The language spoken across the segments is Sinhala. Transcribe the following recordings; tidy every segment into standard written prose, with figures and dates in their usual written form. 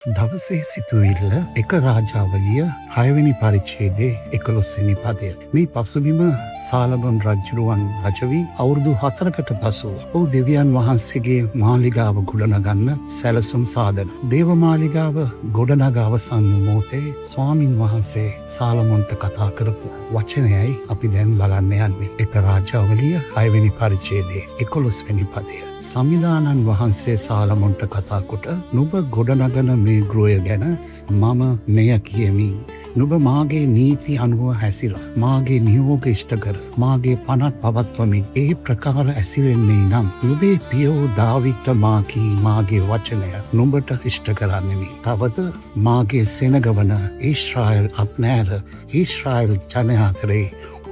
දවසේ සිතුවිල්ල එක රාජාවලිය 6 වෙනි පරිච්ඡේදයේ 11 වෙනි පදය. මේ පසුබිම සාලමොන් රජුරුවන් රජ වී අවුරුදු 4කට පසු ඔහු දෙවියන් වහන්සේගේ මාලිගාව ගොඩනගන්න සැලසුම් සාදන. දේව මාලිගාව ගොඩනගා අවසන් මොහොතේ ස්වාමින් වහන්සේ සාලමොන්ට කතා කරපු වචනයයි අපි දැන් බලන්න යන්නේ. එක රාජාවලිය 6 වෙනි පරිච්ඡේදයේ 11 වෙනි පදය. සමිදානන් වහන්සේ සාලමොන්ට කතා කොට නුඹ ගොඩනගන මේ ගෘහය ගැන මම මෙය කියමි. නුඹ මාගේ නීති අනුව හැසිර මාගේ නියෝග ඉෂ්ට කර මාගේ පනත් පවත්වමින් ඒ ප්‍රකාර ඇසිරෙන්නේ නම් නුඹේ පියෝ දාවිද්ට මා කී මාගේ වචනය නුඹට ඉෂ්ට කරන්නෙමි. තවද මාගේ සෙනගවන ඊශ්‍රායල් අත්නෑර ඊශ්‍රායල් ජනයා අතරේ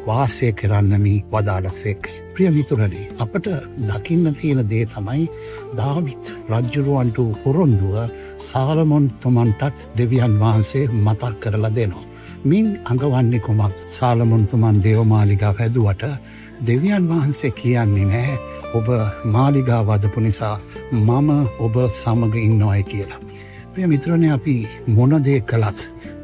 වාසය කරන්නමි වදාළසේක. ප්‍රිය මිතුරනි, අපට දකින්න තියෙන දේ තමයි දාවිත් රජුරවන්ට පොරොන්දුව සාලමොන් තුමන්ටත් දෙවියන් වහන්සේ මතක් කරලා දෙනවා. මින් අඟවන්නේ කුමක්? සාලමොන් තුමන් දේව මාලිගාව හැදුවට දෙවියන් වහන්සේ කියන්නේ නැහැ ඔබ මාලිගාව හදපු නිසා මම ඔබ සමග ඉන්නවයි කියලා. ප්‍රිය මිතුරනි, අපි මොන දේ කළත්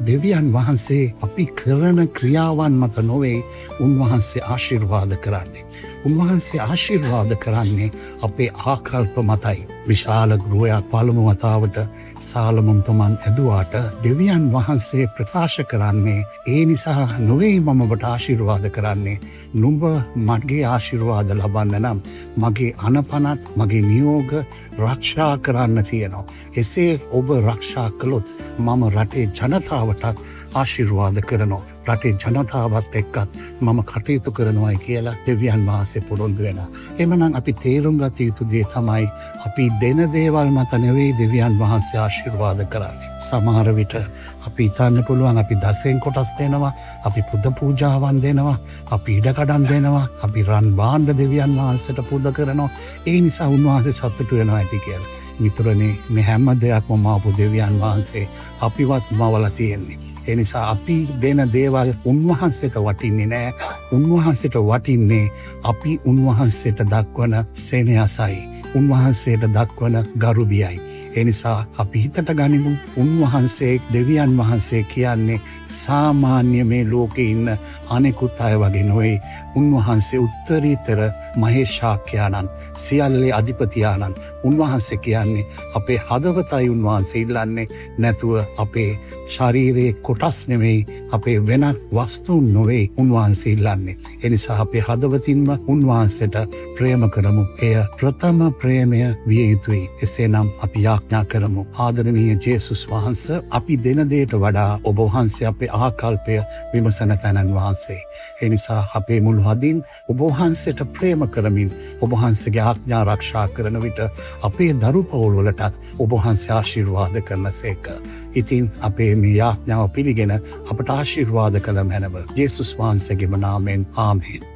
දෙවියන් වහන්සේ අපි කරන ක්‍රියාවන් මත නොවේ උන්වහන්සේ ආශිර්වාද කරන්නේ. උන්වහන්සේ ආශිර්වාද කරන්නේ අපේ ආකල්ප මතයි. විශාල ගෘහයක් පළමු වතාවට සාලමොන් තුමන් ඇදුවාට දෙවියන් වහන්සේ ප්‍රකාශ කරන්නේ ඒ නිසා නොවේ මම ඔබට ආශිර්වාද කරන්නේ. නුඹ මගේ ආශිර්වාද ලබන්න නම් මගේ අනපනත් මගේ නියෝග රක්ෂා කරන්න තියෙනවා. එසේ ඔබ රක්ෂා කළොත් මම රටේ ජනතාවටත් ආශිර්වාද කරනවා. රටේ ජනතාවත් එක්කත් මම කටයුතු කරනවායි කියලා දෙවියන් වහන්සේ පොරොන්දු වෙනවා. එමනම් අපි තේරුම් ගත යුතු දේ තමයි අපි දෙන දේවල් මත නෙවෙයි දෙවියන් වහන්සේ ආශිර්වාද කරන්නේ. සමහර විට අපි හිතන්න පුළුවන් අපි දසෙන් කොටස් දෙනවා, අපි පුද පූජාවන් දෙනවා, අපි ඉඩකඩම් දෙනවා, අපි රන් භාණ්ඩ දෙවියන් වහන්සේට පුද කරනවා. ඒ නිසා උන්වහන්සේ සතුටු වෙනවා ඇති කියලා. මිතුරනේ, මේ හැම දෙයක්ම මාපු දෙවියන් වහන්සේ අපිවත් මවලා තියෙන්නේ. එනිසා අපි දෙන දේවල් උන්වහන්සේට වටින්නේ නෑ. උන්වහන්සේට වටින්නේ අපි උන්වහන්සේට දක්වන සෙනෙහසයි, උන්වහන්සේට දක්වන ගරුබියයි. එනිසා අපි හිතට ගනිමු උන්වහන්සේ දෙවියන් වහන්සේ කියන්නේ සාමාන්‍ය මේ ලෝකේ ඉන්න අනෙකුත් අය වගේ නොවේ. උන්වහන්සේ උත්තරීතර මහේශාක්‍යයන්න්, සියල්ලේ අධිපතියාණන්. උන්වහන්සේ කියන්නේ අපේ හදවතයි උන්වහන්සේ ඉල්ලන්නේ, නැතුව අපේ ශරීරයේ කොටස් නෙවෙයි, අපේ වෙනත් වස්තුන් නොවේ උන්වහන්සේ ඉල්ලන්නේ. එනිසා අපේ හදවතින්ම උන්වහන්සේට ප්‍රේම කරමු. එය ප්‍රථම ප්‍රේමය විය යුතුයි. එසේනම් අපි යාඥා කරමු. ආදරණීය ජේසුස් වහන්සේ, අපි දෙන දේට වඩා ඔබ වහන්සේ අපේ ආකල්පය විමසන තැනන් වහන්සේ. එනිසා අපේ මුළු හදින් ඔබ වහන්සේට ප්‍රේම කරමින් ඔබ වහන්සේගේ ආඥා ආරක්ෂා කරන විට අපේ දරු පවුල් වලටත් ඔබ වහන්සේ ආශිර්වාද කරනසේක. ඉතින් අපේ මේ යාඥාව පිළිගෙන අපට ආශිර්වාද කළ මැනව. ජේසුස් වහන්සේගේම නාමයෙන් ආමේන්.